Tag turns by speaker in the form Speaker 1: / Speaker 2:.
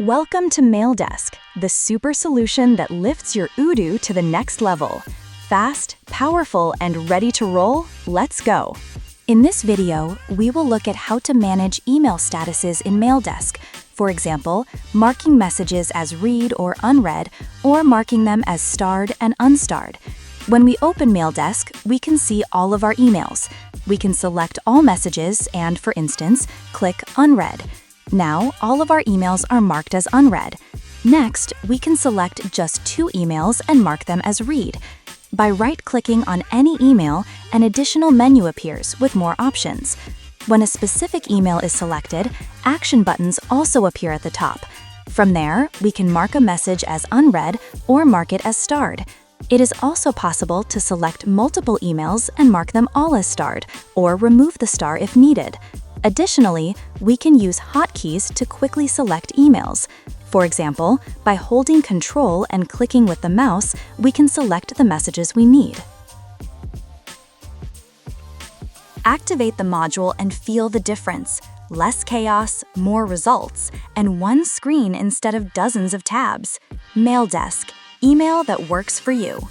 Speaker 1: Welcome to Maildesk, the super solution that lifts your Odoo to the next level. Fast, powerful, and ready to roll? Let's go! In this video, we will look at how to manage email statuses in Maildesk. For example, marking messages as read or unread, or marking them as starred and unstarred. When we open Maildesk, we can see all of our emails. We can select all messages and, for instance, click Unread. Now, all of our emails are marked as unread. Next, we can select just 2 emails and mark them as read. By right-clicking on any email, an additional menu appears with more options. When a specific email is selected, action buttons also appear at the top. From there, we can mark a message as unread or mark it as starred. It is also possible to select multiple emails and mark them all as starred, or remove the star if needed. Additionally, we can use hotkeys to quickly select emails. For example, by holding Control and clicking with the mouse, we can select the messages we need. Activate the module and feel the difference. Less chaos, more results, and one screen instead of dozens of tabs. Maildesk, email that works for you.